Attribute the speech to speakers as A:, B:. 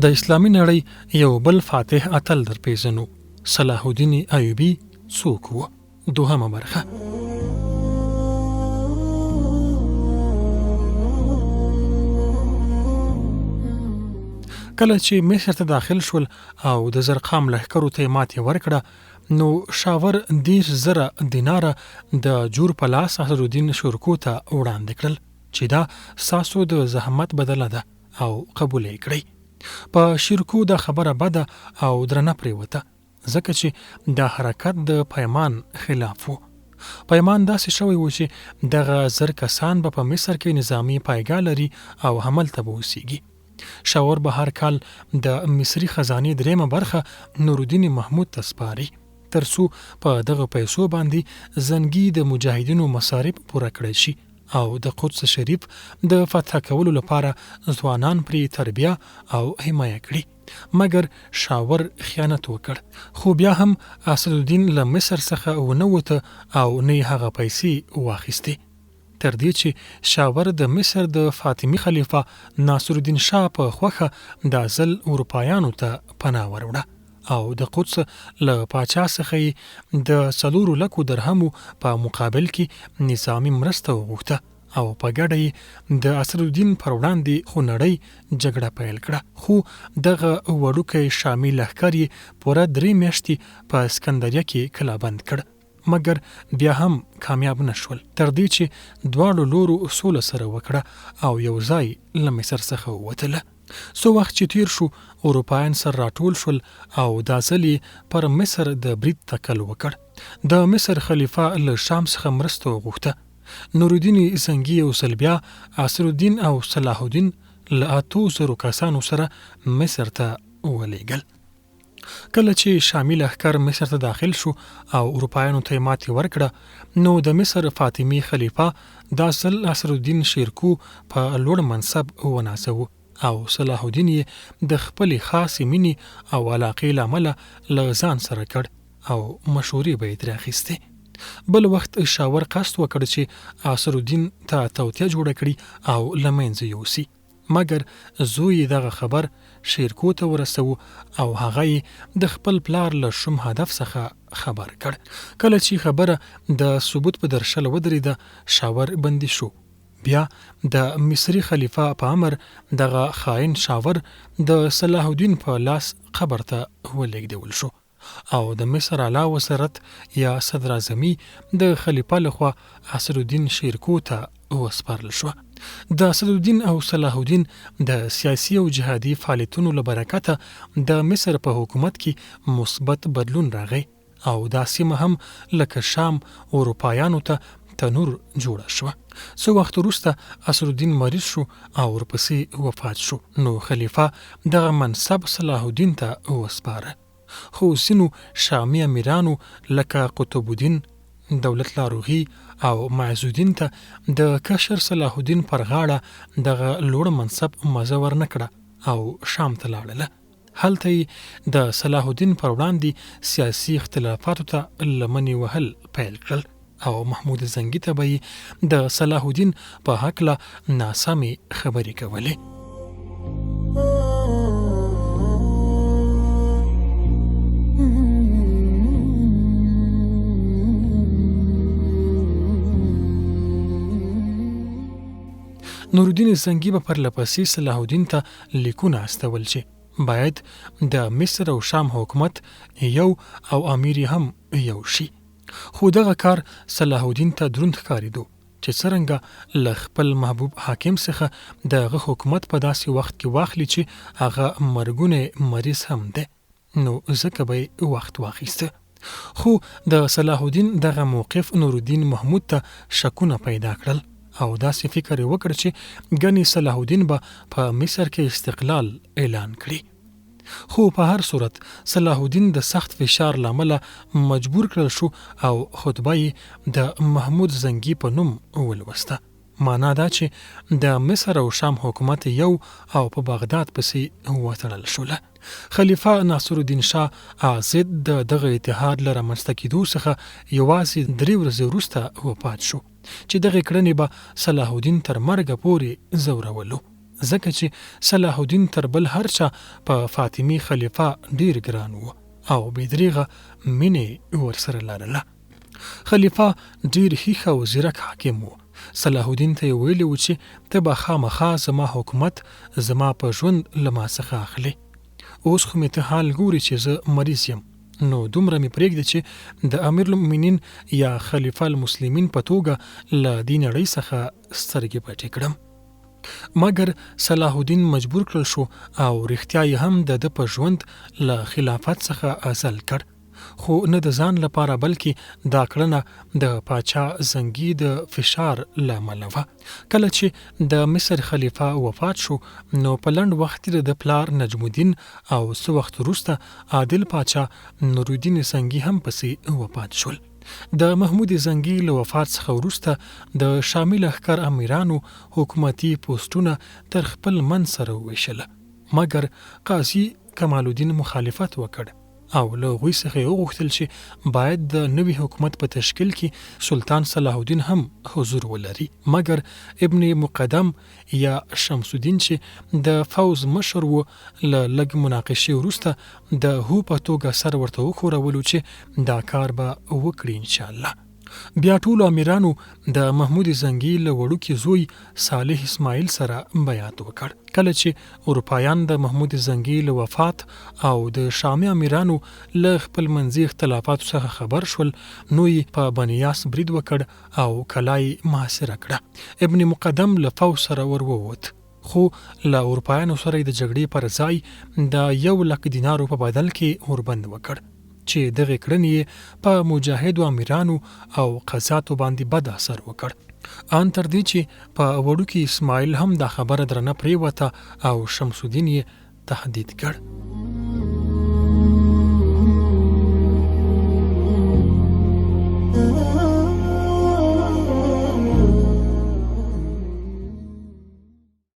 A: د اسلامي نړۍ یو بل فاتح اتل در پیژنو. صلاح الدین ایوبی څوک و؟ دوهمه برخه. کله چې مصر ته داخل شول او د زرقام لښکرو ته ماتې ورکړه، نو شاور 10,000 دیناره د جور په لاس اصلالدین شورکو ته وړاندې کړل چې دا ساسو د زحمت بدله ده او قبول یې کړئ. په شرکو د خبره بده او درنه پریوته، ځکه چې د حرکت د پیمان خلاف و. پیمان داسې شوی و چې دغه 1000 کسان به په مصر کې نظامی پایګاه لري او هملته به اوسیږي. شاور به هر کال د مصري خزانې دریمه برخه نورالدین محمود ته سپاري، ترڅو په دغه پیسو باندې زنګي د مجاهدینو مصارف پوره کړی شي او د قدس شریف د فتح کولو لپاره ځوانان پرې تربیه او حمایه کړي. مګر شاور خیانت وکړ، خو بیا هم اسدالدین له مصر څخه ونه وته او نه هغه پیسې واخیستې، تر دې چې شاور د مصر د فاطمی خلیفه ناصرالدین شاه په خوخه د ازل اروپایانو ته پناه وروړه او د قدس له پاچا څخه د 4 لکو درهمو په مقابل کې نظامی مرسته وغوښته او په ګډه د اسدالدین پر وړاندې خونړۍ جګړه پیل کړه. خو دغه وړوکی شامي لښکر یې پوره 3 میاشتې په اسکندریه کې کلابند کړ، مګر بیا هم کامیاب نشول، تر دې چې دواړو لورو سوله سره وکړه او یو ځای له مصر څخه ووتله. څو وخت چې تیر شو، اروپایان سر راټول شول او دا ځل یې پر مصر د برید تکل وکړ. د مصر خلیفه له شام څخه مرسته وغوښته. نورالدین زنګي او سلبیا اسدالدین او صلاح الدین له 8,000 کسانو سره مصر ته ولېږل. کله چې شامي لښکر مصر ته داخل شو او اروپایانو ته ماتې ورکړه، نو د مصر فاطمی خلیفه دا ځل اسدالدین شیرکو په لوړ منصب ونازوه او صلاح الدین یې د خپلې خاصې مینې او علاقې له امله له ځان سره کړ او مشورې به یې ترې اخیستې. بل وخت شاور قصد وکړ چې اسدالدین ته توطیه جوړه کړي او له منځه یوسي، مګر زوی دغه خبر شیرکو ته ورسو او هغه د خپل پلار له شوم هدف څخه خبر کړ. کله چې خبره د ثبوت په درشل ودرېده، شاور بندي شو. بیا د مصري خلیفه په امر دغه خائن شاور د صلاح الدین په لاس قبر ته ولېږدول شو او د مصر اعلی وزارت یا صدر اعظمي د خلیفه لخوا اسدالدین شیرکو ته وسپارل شو. د اسدالدین او صلاح الدین د سیاسي او جهادي فعالیتونو له برکته د مصر په حکومت کې مثبت بدلون راغی او دا سیمه هم لکه شام اروپایانو ته تنور جوړه شوه. څو وخت وروسته اسدالدین مریض شو او ورپسې وفات شو، نو خلیفه دغه منصب صلاح الدین ته وسپاره. خو ځینو شامي امیرانو لکه قطب الدین، دولت لاروغي او معز الدین ته د کشر صلاح الدین پر غاړه دغه لوړ منصب مزه ورنه کړه او شام ته لاړله. هلته د صلاح الدین پر وړاندې سیاسي اختلافاتو ته لمنې وهل پیل کړل او محمود زنګي ته به د صلاح الدین په هکله ناسمې خبرې کولې. نورالدین زنګي به پرلپسې صلاح الدین ته لیکونه استول چې باید د مصر او شام حکومت یو او امیر هم یو شي. خو دغه کار صلاح الدین ته دروند ښکارېدو چې څرنګه له خپل محبوب حاکم څخه دغه حکومت په داسې وخت کې واخلي چې هغه مرګونه مریض هم دی، نو ځکه به یې وخت واخیسته. خو د صلاح الدین دغه موقف نورالدین محمود ته شکونه پیدا کړل او داسې فکر یې وکړ چې ګنې صلاح الدین به په مصر کې استقلال اعلان کړي. خو په هر صورت صلاح الدین د سخت فشار له امله مجبور کړل شو او خطبه یې د محمود زنګي په نوم ولوسته. معنا دا چې د مصر او شام حکومت یو او په بغداد پسې وتړل شوله. خلیفه ناصرالدین شاه ضد د دغه اتحاد له رامنځته کېدو څخه یوازې 3 ورځې وروسته وفات شو چې دغه کړنې به صلاح الدین تر مرګه پورې ځورولو، ځکه چې صلاح الدین تر بل هر چا په فاطمی خلیفه ډیر ګران و او بېدریغه مینې ورسره لرله. خلیفه ډیر ښه او ځیرک حاکم و. صلاح الدین ته یې ویلي و چې ته به خامخا زما حکومت زما په ژوند له ما څخه اخلي. اوس خو مې ته حال ګوري چې زه مریض یم، نو دومره مې پرېږدي چې د امیر المؤمنین یا خلیفه المسلمین په توګه له دې نړۍ څخه سترګې پټې کړم. مګر صلاح الدین مجبور کړل شو او رښتیا یې هم د ده په ژوند له خلافت څخه عزل کړ، خو نه د ځان لپاره بلکې دا کړنه د پاچا زنګي د فشار له امله وه. کله چې د مصر خلیفه وفات شو نو په لنډ وخت کې د پلار نجم الدین او څه وخت وروسته عادل پاچا نورالدین زنګي هم پسې وفات شول. د محمود زنګي له وفات څخه وروسته د شامل لښکر امیرانو حکومتي پوسټونه تر خپل منځ سره وویشله، مګر قاضي کمال الدین مخالفت وکړ او له هغوی څخه یې وغوښتل چې باید د نوي حکومت په تشکیل کې سلطان صلاح الدین هم حضور ولري. مګر ابن مقدم یا شمس الدین چې د فوز مشر و له لږ مناقشې وروسته د هو په توګه سر ورته وښورولو چې دا کار به وکړي انشاءالله. بیا ټولو امیرانو د محمود زنګي له وړوکي زوی صالح اسماعیل سره بیعت وکړ. کله چې اروپایان د محمود زنګي له وفات او د شامي امیرانو له خپل منځي اختلافاتو څخه خبر شول نو یې په بنیاس برید وکړ او کلا یې محاصره کړه. ابن مقدم له فوج سره ور ووت، خو له اروپایانو سره یې د جګړې پر ځای د 1,00,000 دینارو په بدل کې اوربند وکړ چې دغه کړنې په مجاهدو امیرانو او قضاتو باندې بد اثر وکړ. ان تر دې چې په وړوکي اسماعیل هم دا خبره درنه پرېوته او شمس الدین یې تهدید کړ.